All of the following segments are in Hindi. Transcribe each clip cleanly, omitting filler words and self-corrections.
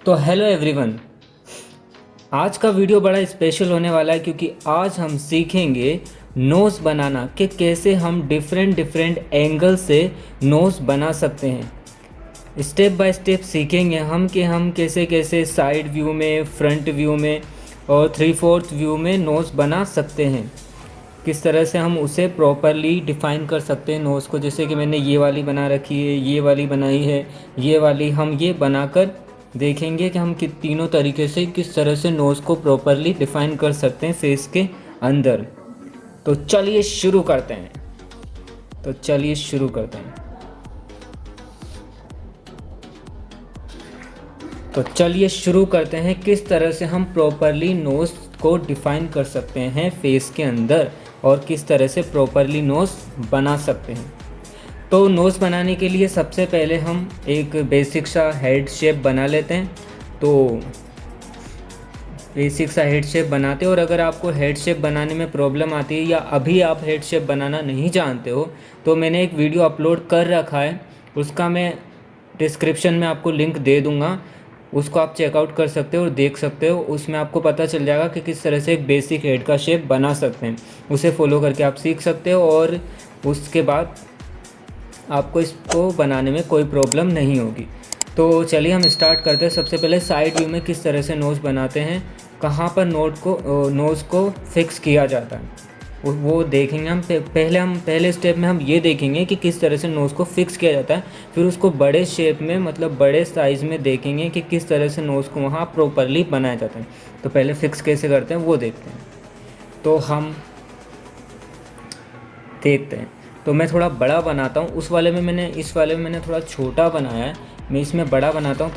तो हेलो एवरीवन, आज का वीडियो बड़ा स्पेशल होने वाला है क्योंकि आज हम सीखेंगे नोज़ बनाना कि कैसे हम डिफरेंट डिफरेंट एंगल से नोज़ बना सकते हैं। स्टेप बाय स्टेप सीखेंगे हम कैसे कैसे साइड व्यू में, फ्रंट व्यू में और 3/4 व्यू में नोज़ बना सकते हैं। किस तरह से हम उसे प्रॉपरली डिफ़ाइन कर सकते हैं नोज़ को। जैसे कि मैंने ये वाली बना रखी है, ये वाली बनाई है, ये वाली हम ये बनाकर देखेंगे कि हम तीनों तरीके से किस तरह से नोज़ को प्रॉपरली डिफ़ाइन कर सकते हैं फेस के अंदर। तो चलिए शुरू करते हैं। किस तरह से हम प्रॉपरली नोज़ को डिफ़ाइन कर सकते हैं फेस के अंदर और किस तरह से प्रॉपरली नोज़ बना सकते हैं। तो नोज़ बनाने के लिए सबसे पहले हम एक बेसिक सा हेड शेप बना लेते हैं। तो बेसिक सा हेड शेप बनाते हैं, और अगर आपको हेड शेप बनाने में प्रॉब्लम आती है या अभी आप हेड शेप बनाना नहीं जानते हो तो मैंने एक वीडियो अपलोड कर रखा है, उसका मैं डिस्क्रिप्शन में आपको लिंक दे दूँगा। उसको आप चेकआउट कर सकते हो और देख सकते हो। उसमें आपको पता चल जाएगा कि किस तरह से एक बेसिक हेड का शेप बना सकते हैं। उसे फॉलो करके आप सीख सकते हो और उसके बाद आपको इसको बनाने में कोई प्रॉब्लम नहीं होगी। तो चलिए हम स्टार्ट करते हैं। सबसे पहले साइड व्यू में किस तरह से नोज़ बनाते हैं, कहाँ पर नोज़ को फिक्स किया जाता है वो देखेंगे हम। पहले स्टेप में हम ये देखेंगे कि किस तरह से नोज़ को फिक्स किया जाता है। फिर उसको बड़े शेप में, मतलब बड़े साइज़ में देखेंगे कि किस तरह से नोज़ को वहाँ प्रॉपरली बनाया जाता है। तो पहले फिक्स कैसे करते हैं वो देखते हैं। तो हम देखते हैं। तो मैं थोड़ा बड़ा बनाता हूँ। इस वाले में मैंने थोड़ा छोटा बनाया है। मैं इसमें बड़ा बनाता हूँ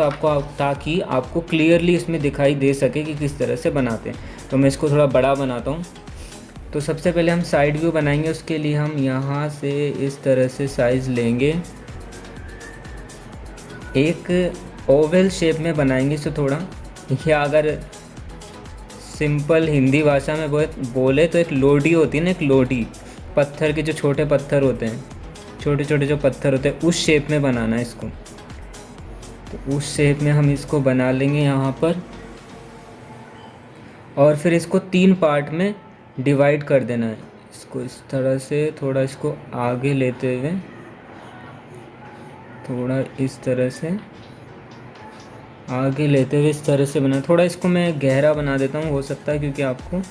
ताकि आपको क्लियरली इसमें दिखाई दे सके कि किस तरह से बनाते हैं। तो मैं इसको थोड़ा बड़ा बनाता हूँ। तो सबसे पहले हम साइड व्यू बनाएंगे। उसके लिए हम यहाँ से इस तरह से साइज़ लेंगे, एक ओवल शेप में बनाएंगे इसे थोड़ा। या अगर सिंपल हिंदी भाषा में बोले तो एक लोडी होती है ना, एक लोडी, पत्थर के जो छोटे पत्थर होते हैं, छोटे छोटे जो पत्थर होते हैं, उस शेप में बनाना है इसको। तो उस शेप में हम इसको बना लेंगे यहाँ पर, और फिर इसको 3 पार्ट में डिवाइड कर देना है। इसको इस तरह से थोड़ा इसको आगे लेते हुए, थोड़ा इस तरह से आगे लेते हुए इस तरह से बना। थोड़ा इसको मैं गहरा बना देता हूँ, हो सकता है क्योंकि आपको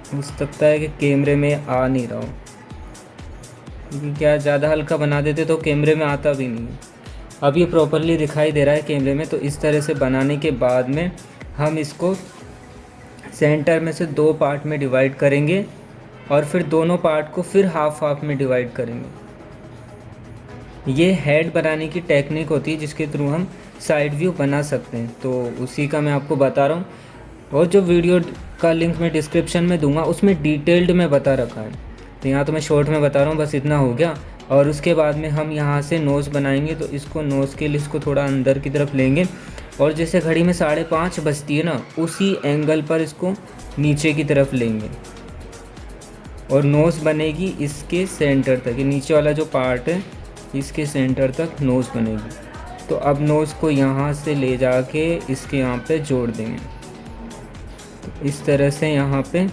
हो सकता है कि कैमरे में आ नहीं रहा हो, क्योंकि क्या ज़्यादा हल्का बना देते तो कैमरे में आता भी नहीं है। अब ये प्रॉपरली दिखाई दे रहा है कैमरे में। तो इस तरह से बनाने के बाद में हम इसको सेंटर में से 2 पार्ट में डिवाइड करेंगे और फिर दोनों पार्ट को फिर हाफ हाफ में डिवाइड करेंगे। ये हेड बनाने की टेक्निक होती है जिसके थ्रू हम साइड व्यू बना सकते हैं। तो उसी का मैं आपको बता रहा हूँ, और जो वीडियो का लिंक मैं डिस्क्रिप्शन में दूंगा उसमें डिटेल्ड में बता रखा है। तो यहाँ तो मैं शॉर्ट में बता रहा हूँ, बस इतना हो गया। और उसके बाद में हम यहाँ से नोज़ बनाएंगे। तो इसको नोज़ के लिए इसको थोड़ा अंदर की तरफ लेंगे, और जैसे घड़ी में 5:30 बजती है ना, उसी एंगल पर इसको नीचे की तरफ लेंगे और नोज़ बनेगी इसके सेंटर तक। ये नीचे वाला जो पार्ट है इसके सेंटर तक नोज़ बनेगी। तो अब नोज़ को यहाँ से ले जाके इसके यहाँ पे जोड़ देंगे। तो इस तरह से यहाँ पे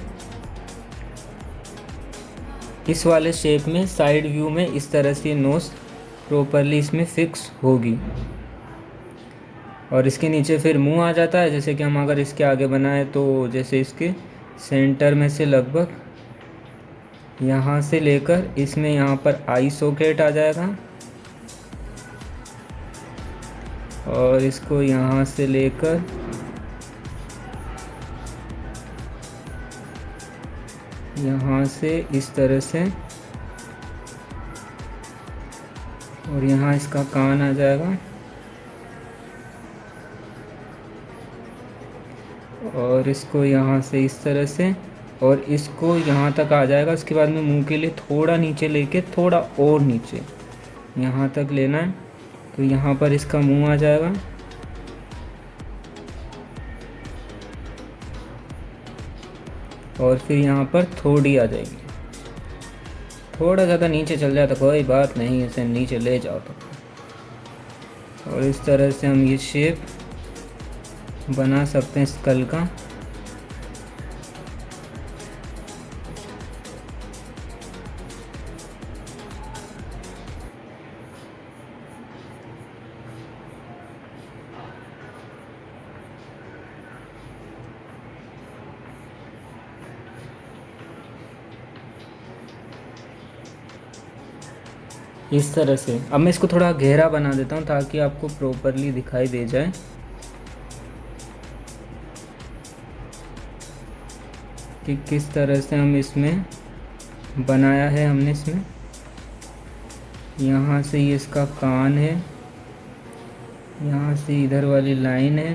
इस वाले शेप में साइड व्यू में इस तरह से नोज़ प्रॉपरली इसमें फिक्स होगी। और इसके नीचे फिर मुंह आ जाता है। जैसे कि हम अगर इसके आगे बनाएं तो जैसे इसके सेंटर में से लगभग यहाँ से लेकर इसमें यहाँ पर आई सॉकेट आ जाएगा, और इसको यहाँ से लेकर यहाँ से इस तरह से, और यहाँ इसका कान आ जाएगा, और इसको यहाँ से इस तरह से, और इसको यहाँ तक आ जाएगा। उसके बाद में मुंह के लिए थोड़ा नीचे लेके, थोड़ा और नीचे यहाँ तक लेना है। तो यहाँ पर इसका मुंह आ जाएगा, और फिर यहाँ पर थोड़ी आ जाएगी। थोड़ा ज़्यादा नीचे चल जाए तो कोई बात नहीं, इसे नीचे ले जाओ तो। और इस तरह से हम ये शेप बना सकते हैं स्कल का। इस तरह से अब मैं इसको थोड़ा गहरा बना देता हूँ ताकि आपको प्रॉपरली दिखाई दे जाए कि किस तरह से हम इसमें बनाया है हमने। इसमें यहाँ से ये इसका कान है, यहाँ से इधर वाली लाइन है,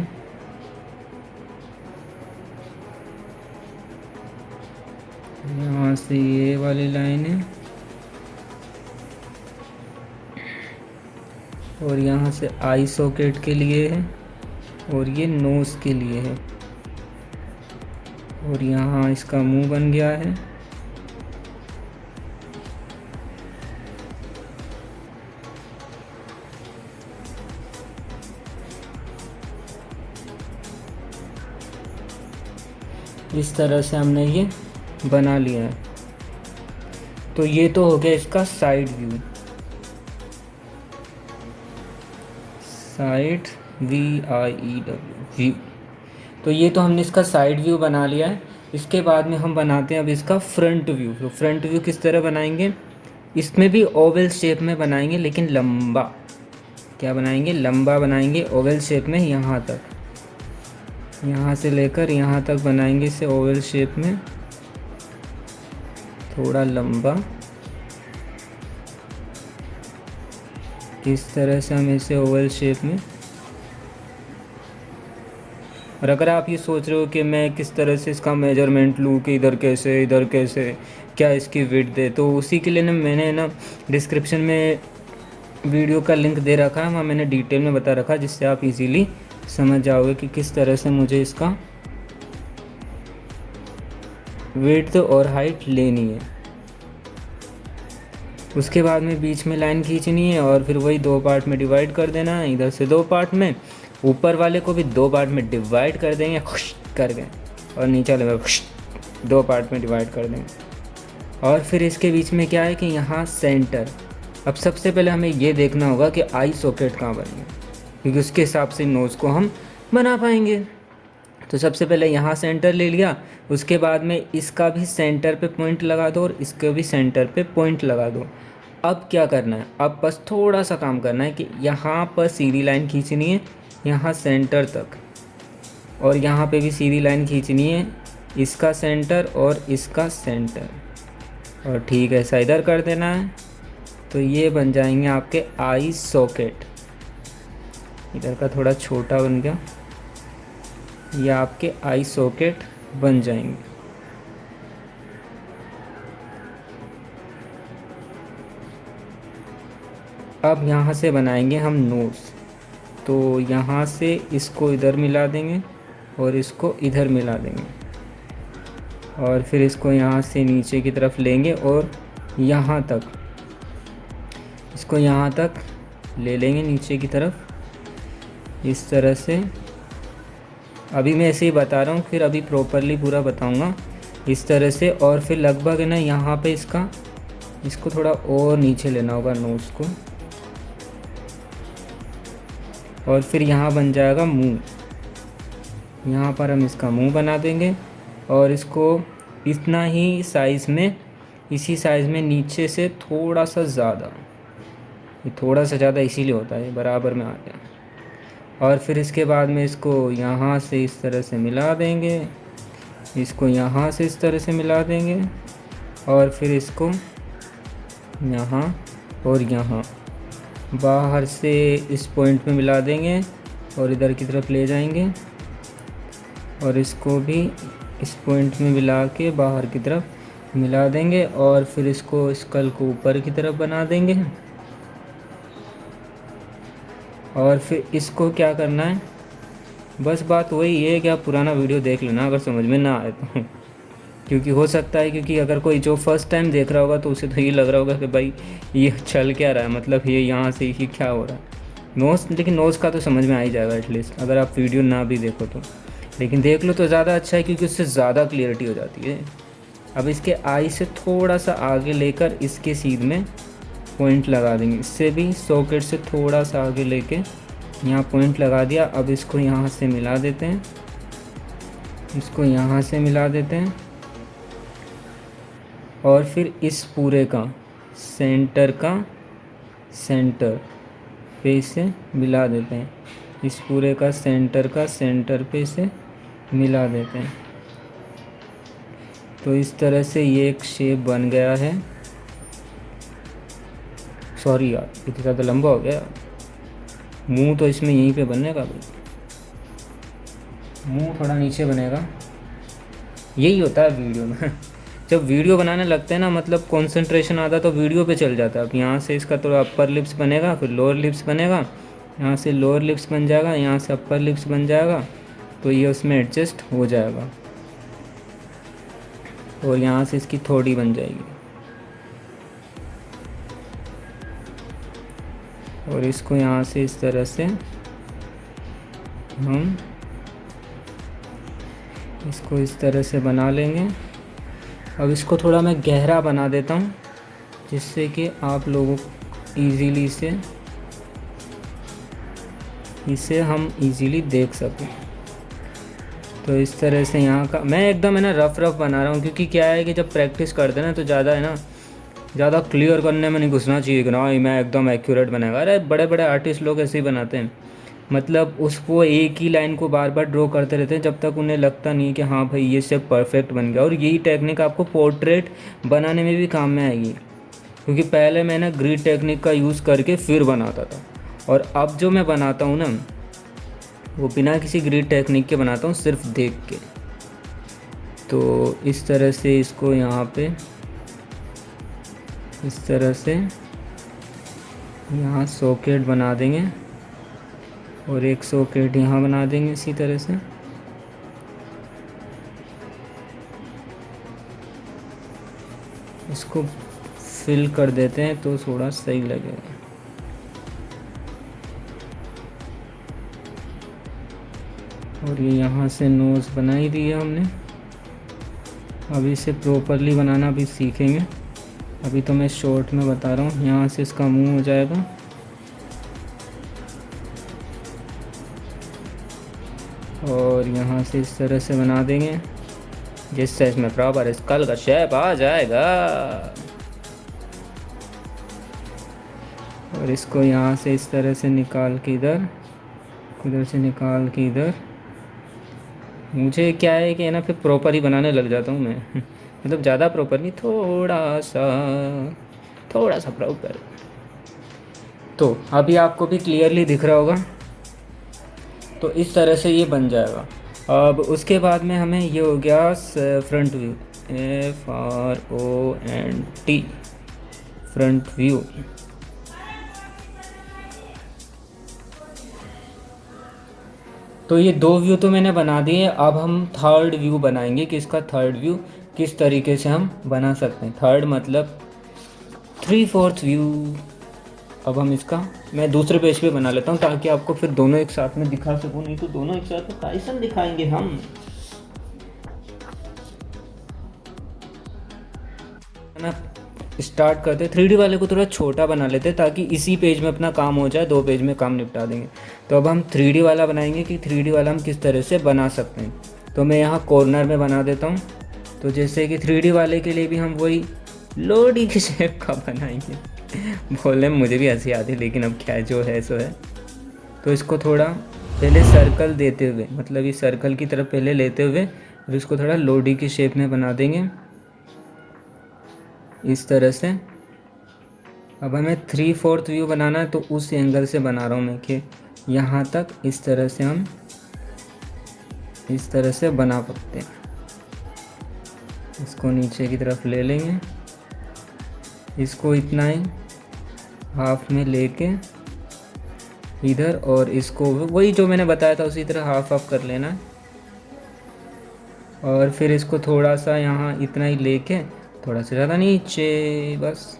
यहाँ से ये वाली लाइन है, और यहाँ से आई सॉकेट के लिए है, और ये नोज़ के लिए है, और यहाँ इसका मुंह बन गया है। इस तरह से हमने ये बना लिया है। तो ये तो हो गया इसका side view, side VIEW view. तो ये तो हमने इसका साइड व्यू बना लिया है। इसके बाद में हम बनाते हैं अब इसका फ्रंट व्यू। तो फ्रंट व्यू किस तरह बनाएंगे, इसमें भी ओवल शेप में बनाएंगे, लेकिन लंबा। क्या बनाएंगे, लंबा बनाएंगे ओवल शेप में, यहाँ तक, यहाँ से लेकर यहाँ तक बनाएंगे इसे ओवल शेप में, थोड़ा लंबा। इस तरह से हम इसे ओवल शेप में। और अगर आप ये सोच रहे हो कि मैं किस तरह से इसका मेजरमेंट लूँ कि इधर कैसे क्या इसकी विड्थ है, तो उसी के लिए ना मैंने ना डिस्क्रिप्शन में वीडियो का लिंक दे रखा है, वहाँ मैंने डिटेल में बता रखा है, जिससे आप इजीली समझ जाओगे कि किस तरह से मुझे इसका विड्थ और हाइट लेनी है। उसके बाद में बीच में लाइन खींचनी है और फिर वही 2 पार्ट में डिवाइड कर देना है। इधर से 2 पार्ट में, ऊपर वाले को भी 2 पार्ट में डिवाइड कर देंगे खुश करके, और नीचे वाले खुश 2 पार्ट में डिवाइड कर देंगे। और फिर इसके बीच में क्या है कि यहाँ सेंटर। अब सबसे पहले हमें ये देखना होगा कि आई सॉकेट कहाँ बनेगी, क्योंकि उसके हिसाब से नोज़ को हम बना पाएंगे। तो सबसे पहले यहाँ सेंटर ले लिया, उसके बाद में इसका भी सेंटर पे पॉइंट लगा दो और इसके भी सेंटर पे पॉइंट लगा दो। अब क्या करना है, अब बस थोड़ा सा काम करना है कि यहाँ पर सीधी लाइन खींचनी है यहाँ सेंटर तक, और यहाँ पे भी सीधी लाइन खींचनी है, इसका सेंटर और इसका सेंटर, और ठीक ऐसा इधर कर देना है। तो ये बन जाएंगे आपके आई सॉकेट। इधर का थोड़ा छोटा बन गया, ये आपके आई सॉकेट बन जाएंगे। अब यहाँ से बनाएंगे हम नोज़। तो यहाँ से इसको इधर मिला देंगे और इसको इधर मिला देंगे, और फिर इसको यहाँ से नीचे की तरफ लेंगे और यहाँ तक, इसको यहाँ तक ले लेंगे नीचे की तरफ, इस तरह से। अभी मैं ऐसे ही बता रहा हूँ, फिर अभी प्रॉपरली पूरा बताऊँगा इस तरह से। और फिर लगभग है ना यहाँ पे इसको थोड़ा और नीचे लेना होगा नोज़ को, और फिर यहाँ बन जाएगा मुंह। यहाँ पर हम इसका मुंह बना देंगे और इसको इतना ही साइज़ में, इसी साइज़ में नीचे से थोड़ा सा ज़्यादा, ये थोड़ा सा ज़्यादा इसीलिए होता है, बराबर में आ गया। और फिर इसके बाद में इसको यहाँ से इस तरह से मिला देंगे, इसको यहाँ से इस तरह से मिला देंगे, और फिर इसको यहाँ और यहाँ बाहर से इस पॉइंट में मिला देंगे और इधर की तरफ ले जाएंगे, और इसको भी इस पॉइंट में मिला के बाहर की तरफ मिला देंगे, और फिर इसको स्कल को ऊपर की तरफ बना देंगे। और फिर इसको क्या करना है, बस बात वही है कि आप पुराना वीडियो देख लेना अगर समझ में ना आए तो, क्योंकि हो सकता है, क्योंकि अगर कोई जो फर्स्ट टाइम देख रहा होगा तो उसे तो ये लग रहा होगा कि भाई ये चल क्या रहा है, मतलब ये यहाँ से ही क्या हो रहा है। नोज़, लेकिन नोज़ का तो समझ में आ ही जाएगा एटलीस्ट, अगर आप वीडियो ना भी देखो तो। लेकिन देख लो तो ज़्यादा अच्छा है, क्योंकि उससे ज़्यादा क्लियरिटी हो जाती है। अब इसके आई से थोड़ा सा आगे लेकर इसके सीध में पॉइंट लगा देंगे। इससे भी सॉकेट से थोड़ा सा आगे लेके यहाँ पॉइंट लगा दिया। अब इसको यहाँ से मिला देते हैं, इसको यहाँ से मिला देते हैं, और फिर इस पूरे का सेंटर पे इसे मिला देते हैं। इस पूरे का सेंटर पे इसे मिला देते हैं। तो इस तरह से ये एक शेप बन गया है। सॉरी यार, इतना ज़्यादा लंबा हो गया। मुंह तो इसमें यहीं पे बनने का भाई, मुंह थोड़ा नीचे बनेगा। यही होता है वीडियो में जब वीडियो बनाने लगते हैं ना, मतलब कंसंट्रेशन आता है तो वीडियो पे चल जाता है। अब यहाँ से इसका थोड़ा अपर लिप्स बनेगा, फिर लोअर लिप्स बनेगा, यहाँ से लोअर लिप्स बन जाएगा, यहाँ से अपर लिप्स बन जाएगा, तो ये उसमें एडजस्ट हो जाएगा। और यहाँ से इसकी थोड़ी बन जाएगी, और इसको यहाँ से इस तरह से हम इसको इस तरह से बना लेंगे। अब इसको थोड़ा मैं गहरा बना देता हूँ, जिससे कि आप लोगों ईज़िली इसे हम ईज़िली देख सकें। तो इस तरह से यहाँ का मैं एकदम है ना रफ़ बना रहा हूँ, क्योंकि क्या है कि जब प्रैक्टिस करते हैं ना तो ज़्यादा है ना, ज़्यादा क्लियर करने में नहीं घुसना चाहिए कि ना मैं एकदम एक्यूरेट बनाएगा। अरे बड़े बड़े आर्टिस्ट लोग ऐसे ही बनाते हैं, मतलब उसको एक ही लाइन को बार बार ड्रॉ करते रहते हैं, जब तक उन्हें लगता नहीं कि हाँ भाई ये शेप परफेक्ट बन गया। और यही टेक्निक आपको पोर्ट्रेट बनाने में भी काम में आएगी, क्योंकि पहले मैं ना ग्रिड टेक्निक का यूज़ करके फिर बनाता था, और अब जो मैं बनाता हूँ ना वो बिना किसी ग्रिड टेक्निक के बनाता हूँ, सिर्फ देख के। तो इस तरह से इसको यहाँ पे इस तरह से यहाँ सॉकेट बना देंगे, और एक सॉकेट यहाँ बना देंगे इसी तरह से। इसको फिल कर देते हैं तो थोड़ा सही लगेगा। और ये यहाँ से नोज़ बना ही दिया हमने। अब इसे प्रॉपरली बनाना भी सीखेंगे, अभी तो मैं शॉर्ट में बता रहा हूँ। यहाँ से इसका मुंह हो जाएगा, और यहाँ से इस तरह से बना देंगे जिससे इसमें प्रॉपर स्कल का शेप आ जाएगा। और इसको यहाँ से इस तरह से निकाल के इधर से निकाल के इधर। मुझे क्या है कि ना फिर प्रॉपर ही बनाने लग जाता हूँ मैं मतलब ज़्यादा प्रॉपर नहीं, थोड़ा सा प्रॉपर। तो अभी आपको भी क्लियरली दिख रहा होगा। तो इस तरह से ये बन जाएगा। अब उसके बाद में हमें ये हो गया front view, FRONT front view. तो ये दो व्यू तो मैंने बना दिए। अब हम थर्ड व्यू बनाएंगे कि इसका थर्ड व्यू किस तरीके से हम बना सकते हैं। थर्ड मतलब 3/4 व्यू। अब हम इसका मैं दूसरे पेज पे बना लेता हूँ, ताकि आपको फिर दोनों एक साथ में दिखा सकूँ, नहीं तो दोनों एक साथ में कैसे दिखाएंगे हम। ना स्टार्ट करते 3D वाले को थोड़ा छोटा बना लेते, ताकि इसी पेज में अपना काम हो जाए, 2 पेज में काम निपटा देंगे। तो अब हम 3D वाला बनाएंगे कि 3D वाला हम किस तरह से बना सकते हैं। तो मैं यहाँ कॉर्नर में बना देता हूँ। तो जैसे कि 3D वाले के लिए भी हम वही लोडी के शेप का बनाएंगे बोलने में मुझे भी हंसी आती, लेकिन अब क्या है, जो है सो है। तो इसको थोड़ा पहले सर्कल देते हुए, मतलब इस सर्कल की तरफ पहले लेते हुए, और इसको थोड़ा लोडी की शेप में बना देंगे इस तरह से। अब हमें 3/4 व्यू बनाना है, तो उस एंगल से बना रहा हूँ मैं कि यहाँ तक इस तरह से हम इस तरह से बना सकते हैं। इसको नीचे की तरफ ले लेंगे, इसको इतना ही हाफ में लेके इधर, और इसको वही जो मैंने बताया था उसी तरह हाफ हाफ कर लेना। और फिर इसको थोड़ा सा यहाँ इतना ही लेके, थोड़ा सा ज़्यादा नीचे बस,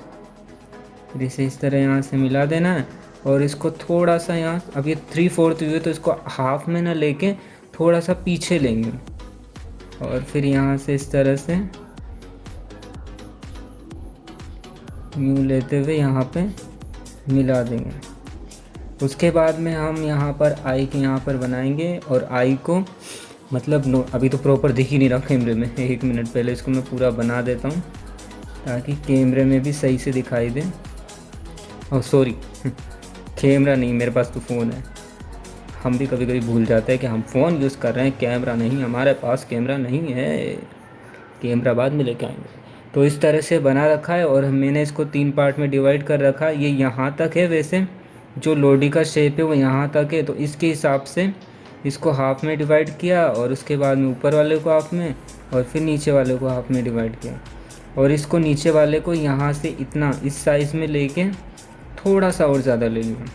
फिर इसे इस तरह यहाँ से मिला देना है। और इसको थोड़ा सा यहाँ, अब ये 3/4 व्यू है तो इसको हाफ में ना लेके थोड़ा सा पीछे लेंगे और फिर यहाँ से इस तरह से यूँ लेते हुए यहाँ पे मिला देंगे। उसके बाद में हम यहाँ पर आई के यहाँ पर बनाएंगे और आई को मतलब अभी तो प्रॉपर दिख ही नहीं रहा कैमरे में, 1 मिनट पहले इसको मैं पूरा बना देता हूँ ताकि कैमरे में भी सही से दिखाई दे। ओह सॉरी कैमरा नहीं, मेरे पास तो फ़ोन है। हम भी कभी कभी भूल जाते हैं कि हम फ़ोन यूज़ कर रहे हैं, कैमरा नहीं, हमारे पास कैमरा नहीं है, कैमरा बाद में लेके आएंगे। तो इस तरह से बना रखा है और मैंने इसको 3 पार्ट में डिवाइड कर रखा है। ये यहाँ तक है, वैसे जो लोडी का शेप है वो यहाँ तक है, तो इसके हिसाब से इसको हाफ़ में डिवाइड किया और उसके बाद में ऊपर वाले को हाफ़ में और फिर नीचे वाले को हाफ़ में डिवाइड किया। और इसको नीचे वाले को यहाँ से इतना इस साइज़ में लेके थोड़ा सा और ज़्यादा ले लिया।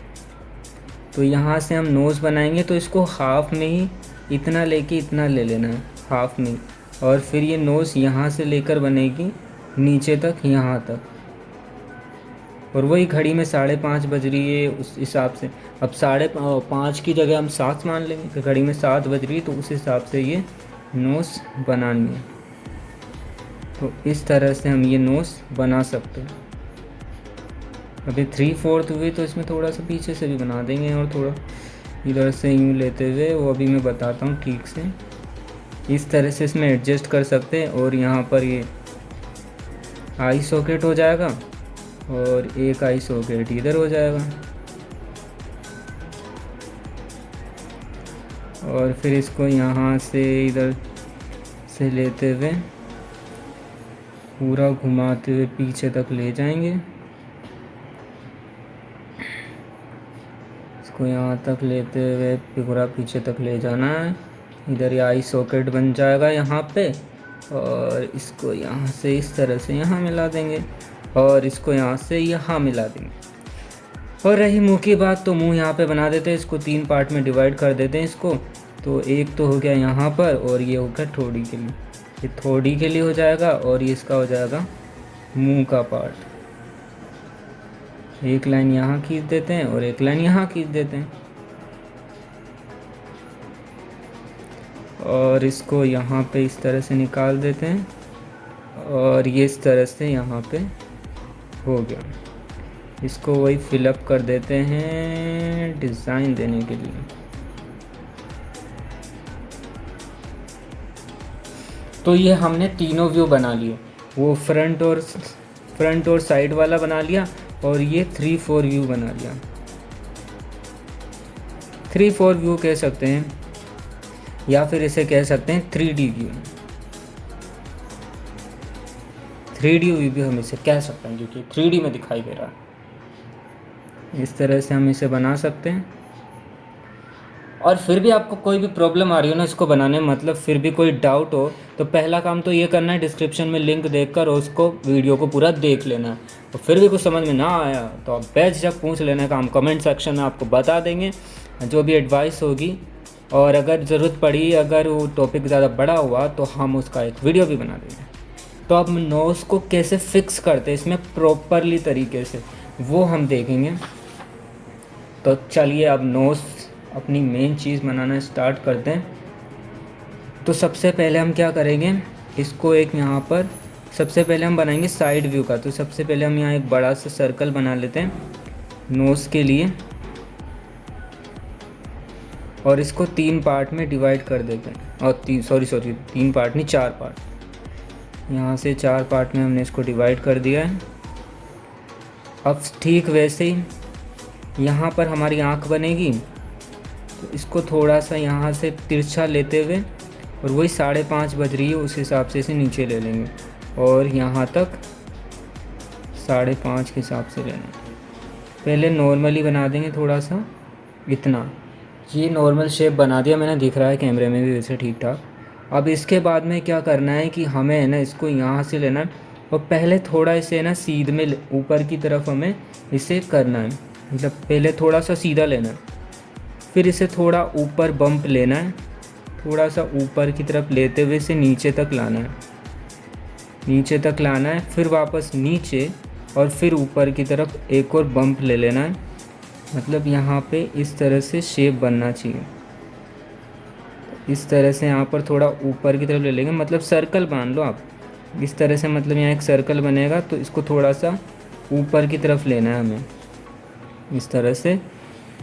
तो यहाँ से हम नोज़ बनाएंगे तो इसको हाफ़ में ही इतना लेके इतना ले लेना है, हाफ़ में। और फिर ये नोज़ यहाँ से लेकर बनेगी नीचे तक, यहाँ तक। और वही घड़ी में 5:30 बज रही है उस हिसाब से। अब 5:30 की जगह हम 7 मान लेंगे कि घड़ी में 7 बज रही है, तो उस हिसाब से ये नोज़ बनानी है। तो इस तरह से हम ये नोज़ बना सकते हैं। अभी 3/4 हुई तो इसमें थोड़ा सा पीछे से भी बना देंगे और थोड़ा इधर से यूँ लेते हुए, वो अभी मैं बताता हूँ ठीक से। इस तरह से इसमें एडजस्ट कर सकते हैं। और यहाँ पर ये आई सॉकेट हो जाएगा और एक आई सॉकेट इधर हो जाएगा। और फिर इसको यहाँ से इधर से लेते हुए पूरा घुमाते हुए पीछे तक ले जाएंगे। इसको यहाँ तक लेते हुए पूरा पीछे तक ले जाना है। इधर ये आई सॉकेट बन जाएगा यहाँ पे। और इसको यहाँ से इस तरह से यहाँ मिला देंगे और इसको यहाँ से यहाँ मिला देंगे। और रही मुंह की बात, तो मुंह यहाँ पे बना देते हैं। इसको 3 पार्ट में डिवाइड कर देते हैं इसको। तो एक तो हो गया यहाँ पर और ये हो गया ठोड़ी के लिए, ये ठोड़ी के लिए हो जाएगा और ये इसका हो जाएगा मुंह का पार्ट। एक लाइन यहाँ खींच देते हैं और एक लाइन यहाँ खींच देते हैं और इसको यहाँ पे इस तरह से निकाल देते हैं और ये इस तरह से यहाँ पे हो गया। इसको वही फिलअप कर देते हैं डिज़ाइन देने के लिए। तो ये हमने तीनों व्यू बना लिए, वो फ्रंट और साइड वाला बना लिया और ये 3/4 व्यू बना लिया। 3/4 व्यू कह सकते हैं या फिर इसे कह सकते हैं 3D व्यू। 3D व्यू भी हम इसे कह सकते हैं क्योंकि 3D में दिखाई दे रहा है। इस तरह से हम इसे बना सकते हैं। और फिर भी आपको कोई भी प्रॉब्लम आ रही हो ना इसको बनाने में, मतलब फिर भी कोई डाउट हो, तो पहला काम तो ये करना है डिस्क्रिप्शन में लिंक देखकर और उसको वीडियो को पूरा देख लेना है। और फिर भी कुछ समझ में ना आया तो आप बेझिझक पूछ लेना का, हम कमेंट सेक्शन में आपको बता देंगे जो भी एडवाइस होगी। और अगर ज़रूरत पड़ी, अगर वो टॉपिक ज़्यादा बड़ा हुआ तो हम उसका एक वीडियो भी बना देंगे। तो अब नोज़ को कैसे फिक्स करते हैं इसमें प्रॉपरली तरीके से, वो हम देखेंगे। तो चलिए अब नोज़ अपनी मेन चीज़ बनाना स्टार्ट करते हैं। तो सबसे पहले हम क्या करेंगे, इसको एक यहाँ पर सबसे पहले हम बनाएंगे साइड व्यू का। तो सबसे पहले हम यहाँ एक बड़ा सा सर्कल बना लेते हैं नोज़ के लिए और इसको 3 पार्ट में डिवाइड कर देते हैं। और 3 पार्ट नहीं, 4 पार्ट। यहाँ से 4 पार्ट में हमने इसको डिवाइड कर दिया है। अब ठीक वैसे ही यहाँ पर हमारी आँख बनेगी, तो इसको थोड़ा सा यहाँ से तिरछा लेते हुए और वही 5:30 बज रही है उस हिसाब से इसे नीचे ले लेंगे और यहाँ तक 5:30 के हिसाब से लेना। पहले नॉर्मली बना देंगे थोड़ा सा, इतना। ये नॉर्मल शेप बना दिया मैंने, दिख रहा है कैमरे में भी वैसे ठीक ठाक। अब इसके बाद में क्या करना है कि हमें है ना इसको यहाँ से लेना है और पहले थोड़ा इसे ना सीध में ऊपर की तरफ हमें इसे करना है। मतलब पहले थोड़ा सा सीधा लेना है, फिर इसे थोड़ा ऊपर बम्प लेना है, थोड़ा सा ऊपर की तरफ लेते हुए इसे नीचे तक लाना है, नीचे तक लाना है, फिर वापस नीचे और फिर ऊपर की तरफ एक और बम्प ले लेना है मतलब यहाँ पे इस तरह से शेप बनना चाहिए। इस तरह से यहाँ पर थोड़ा ऊपर की तरफ ले लेंगे, मतलब सर्कल बांध लो आप इस तरह से। मतलब यहाँ एक सर्कल बनेगा तो इसको थोड़ा सा ऊपर की तरफ लेना है हमें, इस तरह से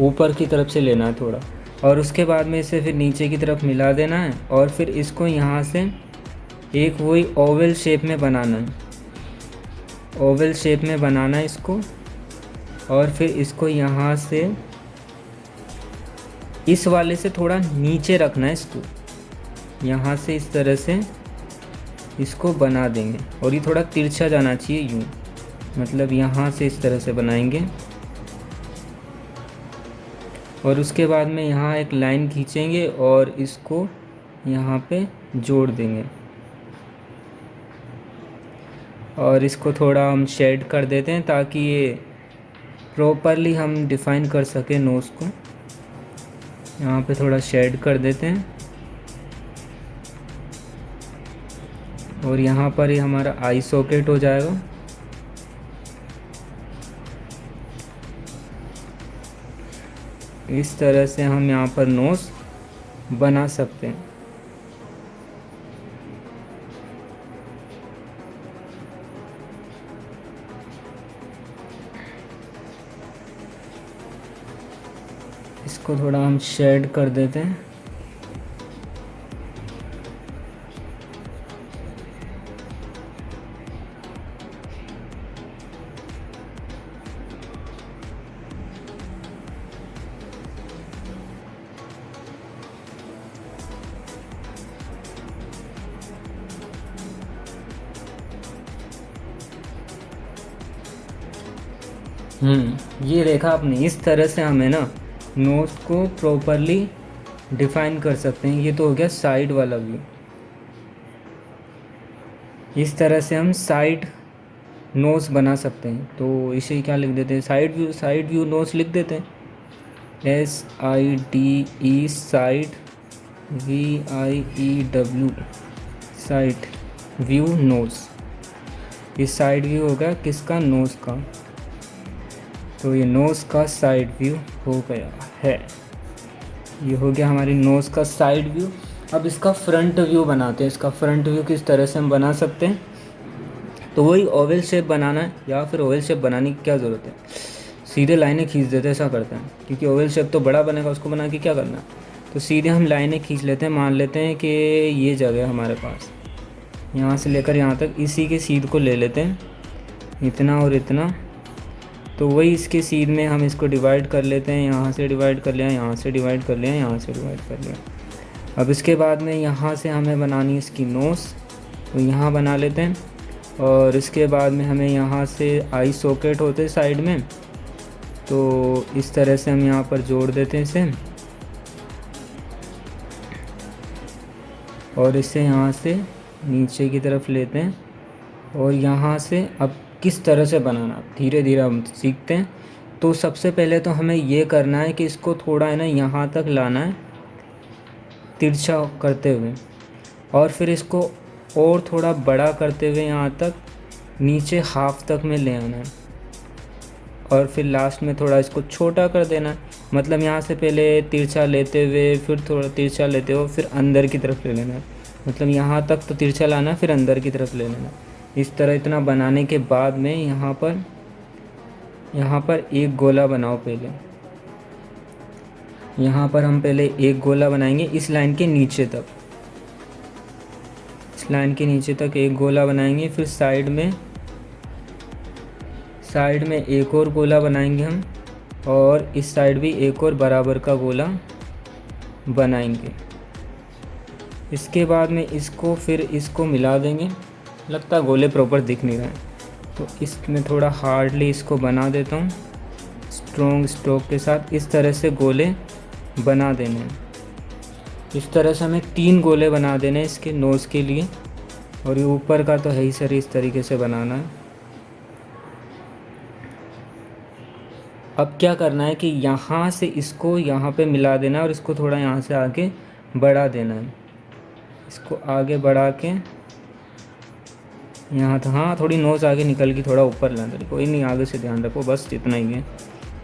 ऊपर की तरफ से लेना है थोड़ा। और उसके बाद में इसे फिर नीचे की तरफ मिला देना है और फिर इसको यहाँ से एक वही ओवल शेप में बनाना है, ओवल शेप में बनाना है इसको। और फिर इसको यहाँ से इस वाले से थोड़ा नीचे रखना है इसको, यहाँ से इस तरह से इसको बना देंगे। और ये थोड़ा तिरछा जाना चाहिए यूँ, मतलब यहाँ से इस तरह से बनाएंगे। और उसके बाद में यहाँ एक लाइन खींचेंगे और इसको यहाँ पे जोड़ देंगे। और इसको थोड़ा हम शेड कर देते हैं ताकि ये प्रॉपरली हम डिफ़ाइन कर सकें नोज़ को। यहाँ पे थोड़ा शेड कर देते हैं और यहाँ पर ही हमारा आई सॉकेट हो जाएगा। इस तरह से हम यहाँ पर नोज़ बना सकते हैं। इसको थोड़ा हम शेड कर देते हैं। ये देखा आपने, इस तरह से हमें ना नोज़ को प्रॉपरली डिफ़ाइन कर सकते हैं। ये तो हो गया साइड वाला व्यू। इस तरह से हम साइड नोज़ बना सकते हैं। तो इसे क्या लिख देते हैं, साइड व्यू नोज़ लिख देते हैं। SIDE side, VIEW side view nose. ये साइड व्यू होगा किसका, नोज़ का। तो ये नोज़ का साइड व्यू हो गया है। ये हो गया हमारी नोज़ का साइड व्यू। अब इसका फ्रंट व्यू बनाते हैं। इसका फ्रंट व्यू किस तरह से हम बना सकते हैं, तो वही ओवल शेप बनाना है। या फिर ओवल शेप बनाने की क्या ज़रूरत है, सीधे लाइनें खींच देते हैं, ऐसा करते हैं। क्योंकि ओवल शेप तो बड़ा बनेगा, उसको बना के क्या करना है। तो सीधे हम लाइनें खींच लेते हैं। मान लेते हैं कि ये जगह हमारे पास, यहाँ से लेकर यहाँ तक इसी के सीध को ले लेते हैं, इतना और इतना। तो वही इसके सीध में हम इसको डिवाइड कर लेते हैं। यहाँ से डिवाइड कर लिया, यहाँ से डिवाइड कर लिया, यहाँ से डिवाइड कर लिया। अब इसके बाद में यहाँ से हमें बनानी है इसकी नोज़, तो यहाँ बना लेते हैं। और इसके बाद में हमें यहाँ से आई सॉकेट होते साइड में, तो इस तरह से हम यहाँ पर जोड़ देते हैं इसे। और इसे यहाँ से नीचे की तरफ लेते हैं। और यहाँ से अब किस तरह से बनाना धीरे धीरे हम सीखते हैं। तो सबसे पहले तो हमें ये करना है कि इसको थोड़ा है ना यहाँ तक लाना है तिरछा करते हुए, और फिर इसको और थोड़ा बड़ा करते हुए यहाँ तक नीचे हाफ तक में ले आना है। और फिर लास्ट में थोड़ा इसको छोटा कर देना है। मतलब यहाँ से पहले तिरछा लेते हुए, फिर थोड़ा तिरछा लेते हुए, फिर अंदर की तरफ ले लेना है। मतलब यहाँ तक तो तिरछा लाना है, फिर अंदर की तरफ ले लेना है। इस तरह इतना बनाने के बाद में यहाँ पर एक गोला बनाओ पहले। यहाँ पर हम पहले एक गोला बनाएंगे इस लाइन के नीचे तक, इस लाइन के नीचे तक एक गोला बनाएंगे। फिर साइड में एक और गोला बनाएंगे हम, और इस साइड भी एक और बराबर का गोला बनाएंगे। इसके बाद में इसको मिला देंगे। लगता है गोले प्रॉपर दिख नहीं रहे हैं, तो इसमें थोड़ा हार्डली इसको बना देता हूँ स्ट्रॉन्ग स्ट्रोक के साथ। इस तरह से गोले बना देने हैं। इस तरह से हमें 3 गोले बना देने हैं इसके नोज़ के लिए। और ये ऊपर का तो है ही सर, इस तरीके से बनाना है। अब क्या करना है कि यहाँ से इसको यहाँ पे मिला देना है और इसको थोड़ा यहाँ से आगे बढ़ा देना है। इसको आगे बढ़ा के यहाँ था, हाँ थोड़ी नोज़ आगे निकल के थोड़ा ऊपर लाना है। कोई नहीं, आगे से ध्यान रखो, बस इतना ही है।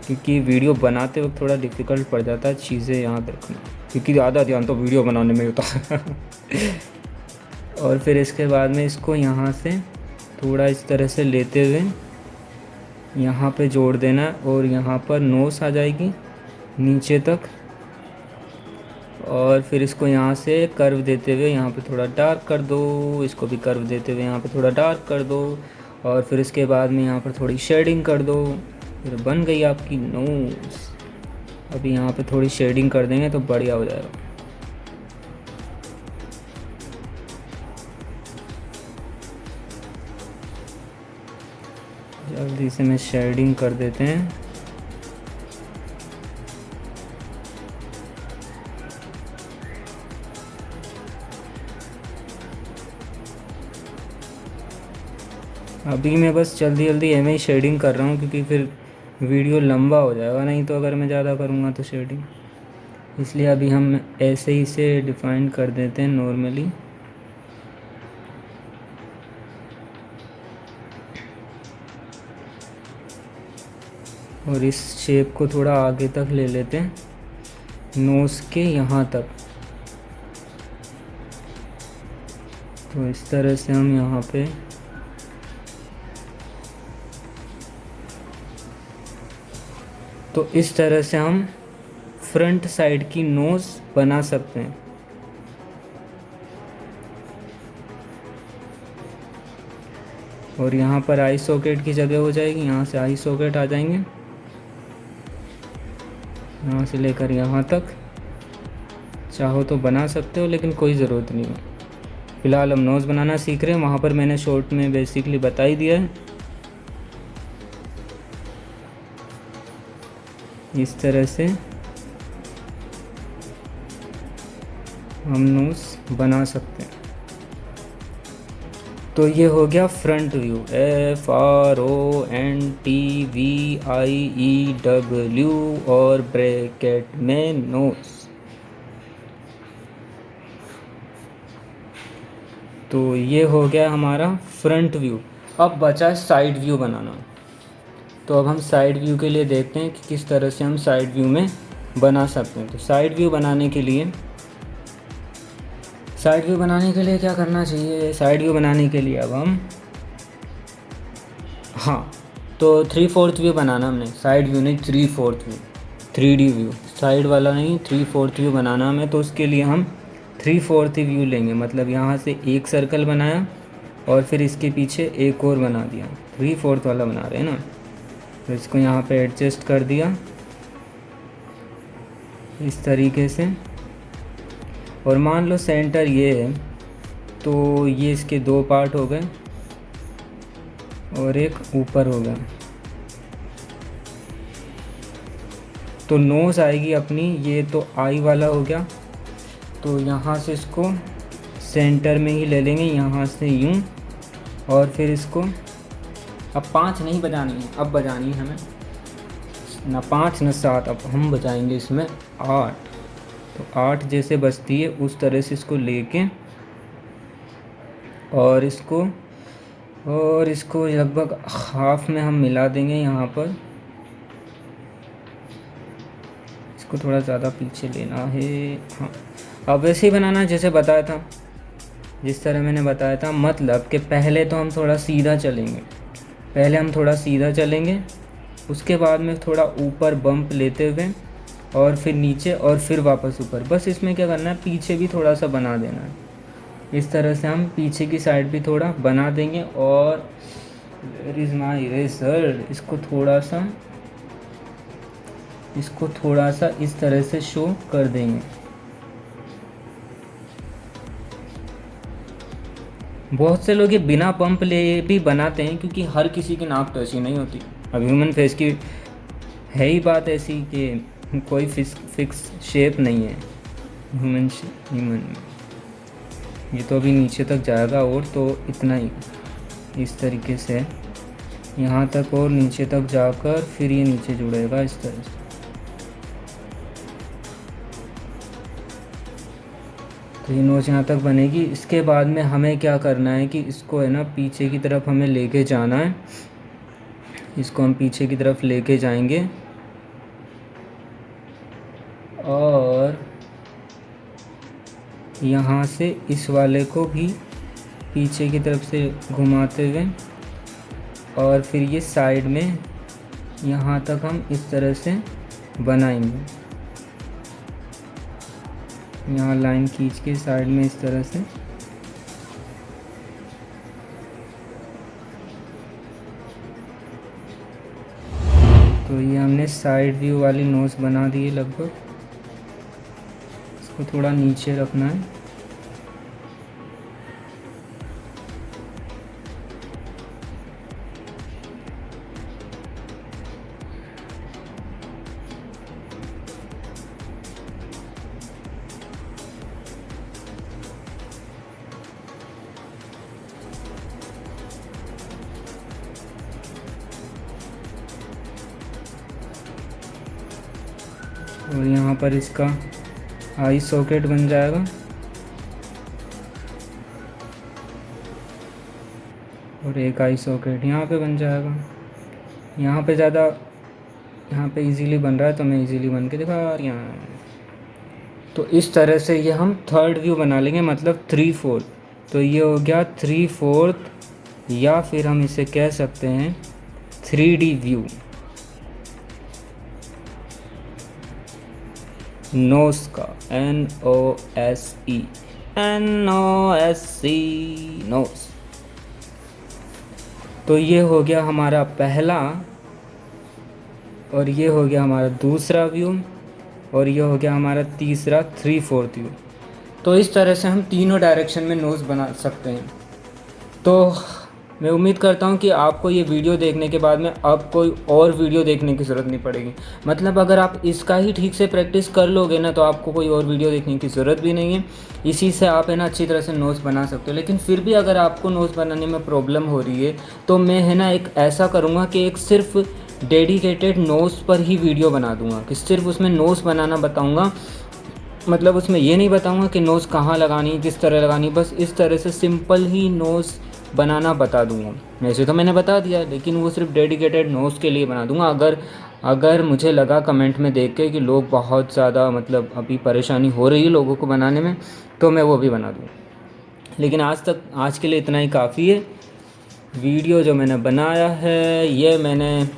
क्योंकि वीडियो बनाते वक्त थोड़ा डिफ़िकल्ट पड़ जाता है चीज़ें याद रखना, क्योंकि आधा ध्यान तो वीडियो बनाने में होता है। और फिर इसके बाद में इसको यहाँ से थोड़ा इस तरह से लेते हुए यहाँ पे जोड़ देना है, और यहाँ पर नोस आ जाएगी नीचे तक। और फिर इसको यहाँ से कर्व देते हुए यहाँ पे थोड़ा डार्क कर दो, इसको भी कर्व देते हुए यहाँ पे थोड़ा डार्क कर दो, और फिर इसके बाद में यहाँ पर थोड़ी शेडिंग कर दो। फिर बन गई आपकी नोज़। अभी यहाँ पे थोड़ी शेडिंग कर देंगे तो बढ़िया हो जाएगा। जल्दी से मैं शेडिंग कर देते हैं। अभी मैं बस जल्दी जल्दी एम ही शेडिंग कर रहा हूँ, क्योंकि फिर वीडियो लंबा हो जाएगा, नहीं तो अगर मैं ज़्यादा करूँगा तो शेडिंग, इसलिए अभी हम ऐसे ही से डिफ़ाइन कर देते हैं नॉर्मली। और इस शेप को थोड़ा आगे तक ले लेते हैं, नोज़ के यहाँ तक। तो इस तरह से हम यहाँ पे इस तरह से हम फ्रंट साइड की नोज़ बना सकते हैं। और यहाँ पर आई सॉकेट की जगह हो जाएगी, यहाँ से आई सॉकेट आ जाएंगे, यहाँ से लेकर यहाँ तक। चाहो तो बना सकते हो, लेकिन कोई ज़रूरत नहीं है। फ़िलहाल हम नोज़ बनाना सीख रहे हैं, वहाँ पर मैंने शॉर्ट में बेसिकली बता ही दिया है। इस तरह से हम नोज़ बना सकते हैं। तो ये हो गया फ्रंट व्यू, FRONTVIEW और ब्रैकेट में नोज़। तो ये हो गया हमारा फ्रंट व्यू। अब बचा साइड व्यू बनाना। तो अब हम साइड व्यू के लिए देखते हैं कि किस तरह से हम साइड व्यू में बना सकते हैं। तो साइड व्यू बनाने के लिए क्या करना चाहिए? साइड व्यू बनाने के लिए अब हम तो 3/4 व्यू बनाना हमने, साइड व्यू नहीं 3/4 व्यू, 3D व्यू, साइड वाला नहीं 3/4 व्यू बनाना हमें। तो उसके लिए हम 3/4 व्यू लेंगे, मतलब यहाँ से एक सर्कल बनाया और फिर इसके पीछे एक और बना दिया, 3/4 वाला बना रहे हैं ना। तो इसको यहाँ पे एडजस्ट कर दिया इस तरीके से। और मान लो सेंटर ये है, तो ये इसके 2 पार्ट हो गए और एक ऊपर हो गया। तो नोज़ आएगी अपनी, ये तो आई वाला हो गया। तो यहाँ से इसको सेंटर में ही ले लेंगे, यहाँ से यूँ, और फिर इसको अब 5 नहीं बजानी है, अब बजानी है हमें ना 5 ना 7, अब हम बजाएंगे इसमें 8। तो 8 जैसे बजती है उस तरह से इसको लेके और इसको लगभग हाफ में हम मिला देंगे यहाँ पर। इसको थोड़ा ज़्यादा पीछे लेना है। हाँ, अब वैसे ही बनाना जैसे बताया था, जिस तरह मैंने बताया था। मतलब कि पहले तो हम थोड़ा सीधा चलेंगे, उसके बाद में थोड़ा ऊपर बम्प लेते हुए और फिर नीचे और फिर वापस ऊपर। बस इसमें क्या करना है, पीछे भी थोड़ा सा बना देना है। इस तरह से हम पीछे की साइड भी थोड़ा बना देंगे। और वेयर इज़ माय इरेज़र, इसको थोड़ा सा इस तरह से शो कर देंगे। बहुत से लोग ये बिना पंप ले भी बनाते हैं, क्योंकि हर किसी की नाक तो ऐसी नहीं होती। अब ह्यूमन फेस की है ही बात ऐसी कि कोई फिक्स शेप नहीं है ह्यूमन में। ये तो अभी नीचे तक जाएगा, और तो इतना ही इस तरीके से यहाँ तक और नीचे तक जाकर फिर ये नीचे जुड़ेगा इस तरह से। तो ये नोच यहाँ तक बनेगी। इसके बाद में हमें क्या करना है कि इसको है ना पीछे की तरफ हमें लेके जाना है। इसको हम पीछे की तरफ लेके जाएंगे यहाँ से इस वाले को भी पीछे की तरफ से घुमाते हुए और फिर ये साइड में यहाँ तक हम इस तरह से बनाएंगे। यहाँ लाइन खींच के साइड में इस तरह से। तो ये हमने साइड व्यू वाली नोज़ बना दी है लगभग। इसको थोड़ा नीचे रखना है। और यहाँ पर इसका आई सॉकेट बन जाएगा। और एक आई सॉकेट यहाँ पे बन जाएगा। यहाँ पे ज़्यादा यहाँ पे इजीली बन रहा है तो मैं इजीली बन के दिखा रही हूँ। तो इस तरह से ये हम थर्ड व्यू बना लेंगे, मतलब 3/4। तो ये हो गया 3/4, या फिर हम इसे कह सकते हैं 3D व्यू। नोस का NOSE नोस। तो ये हो गया हमारा पहला, और ये हो गया हमारा दूसरा व्यू, और ये हो गया हमारा तीसरा 3/4 व्यू। तो इस तरह से हम तीनों डायरेक्शन में नोज़ बना सकते हैं। तो मैं उम्मीद करता हूँ कि आपको ये वीडियो देखने के बाद में अब कोई और वीडियो देखने की ज़रूरत नहीं पड़ेगी। मतलब अगर आप इसका ही ठीक से प्रैक्टिस कर लोगे ना तो आपको कोई और वीडियो देखने की ज़रूरत भी नहीं है। इसी से आप है ना अच्छी तरह से नोट्स बना सकते हो। लेकिन फिर भी अगर आपको नोट्स बनाने में प्रॉब्लम हो रही है तो मैं है ना एक ऐसा करूँगा कि एक सिर्फ डेडिकेटेड नोट्स पर ही वीडियो बना दूँगा, कि सिर्फ उसमें नोट्स बनाना बताऊँगा। मतलब उसमें ये नहीं बताऊँगा कि नोट्स कहाँ लगानी, किस तरह लगानी, बस इस तरह से सिंपल ही नोट्स बनाना बता दूंगा। वैसे तो मैंने बता दिया, लेकिन वो सिर्फ डेडिकेटेड नोट्स के लिए बना दूंगा। अगर मुझे लगा कमेंट में देख के कि लोग बहुत ज़्यादा मतलब अभी परेशानी हो रही है लोगों को बनाने में, तो मैं वो भी बना दूँगा। लेकिन आज के लिए इतना ही काफ़ी है। वीडियो जो मैंने बनाया है ये मैंने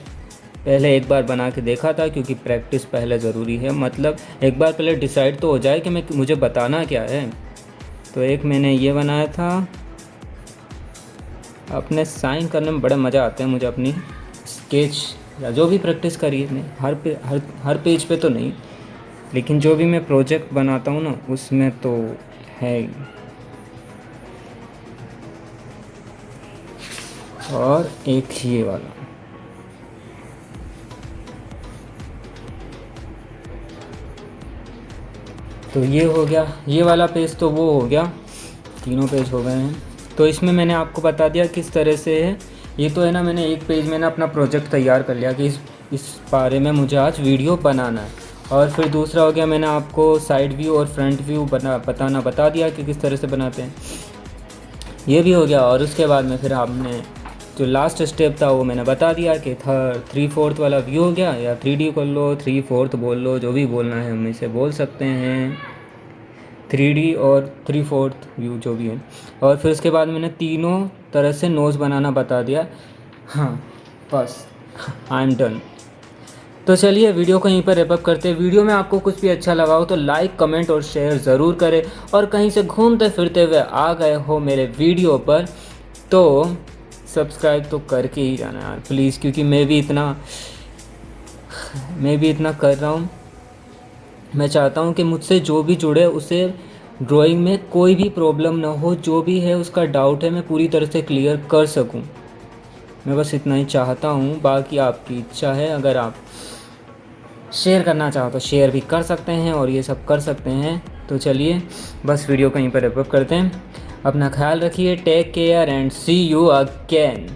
पहले एक बार बना के देखा था, क्योंकि प्रैक्टिस पहले ज़रूरी है। मतलब एक बार पहले डिसाइड तो हो जाए कि मुझे बताना क्या है। तो एक मैंने ये बनाया था। अपने साइन करने में बड़ा मज़ा आता है मुझे, अपनी स्केच या जो भी प्रैक्टिस करी है। हर पेज पे तो नहीं, लेकिन जो भी मैं प्रोजेक्ट बनाता हूँ ना उसमें तो है ही। और एक ये वाला, तो ये हो गया। ये वाला पेज तो वो हो गया, तीनों पेज हो गए हैं। तो इसमें मैंने आपको बता दिया किस तरह से है। ये तो है ना, मैंने एक पेज में ना अपना प्रोजेक्ट तैयार कर लिया कि इस बारे में मुझे आज वीडियो बनाना है। और फिर दूसरा हो गया, मैंने आपको साइड व्यू और फ्रंट व्यू बता दिया कि किस तरह से बनाते हैं। ये भी हो गया। और उसके बाद में फिर आपने जो लास्ट स्टेप था वो मैंने बता दिया कि 3/4 वाला व्यू हो गया, या 3D कर लो, 3/4 बोल लो, जो भी बोलना है हम इसे बोल सकते हैं। 3D और 3/4 व्यू जो भी है। और फिर उसके बाद मैंने तीनों तरह से नोज़ बनाना बता दिया। हाँ बस, आई एम डन। तो चलिए वीडियो को यहीं पर रैपअप करते हैं। वीडियो में आपको कुछ भी अच्छा लगा हो तो लाइक, कमेंट और शेयर ज़रूर करें। और कहीं से घूमते फिरते हुए आ गए हो मेरे वीडियो पर तो सब्सक्राइब तो करके ही जाना यार प्लीज़, क्योंकि मैं भी इतना कर रहा हूँ। मैं चाहता हूँ कि मुझसे जो भी जुड़े उसे ड्राइंग में कोई भी प्रॉब्लम ना हो, जो भी है उसका डाउट है मैं पूरी तरह से क्लियर कर सकूँ। मैं बस इतना ही चाहता हूँ, बाकी आपकी इच्छा है। अगर आप शेयर करना चाहो तो शेयर भी कर सकते हैं और ये सब कर सकते हैं। तो चलिए बस वीडियो कहीं पर रैप अप करते हैं। अपना ख्याल रखिए, take care and see you again.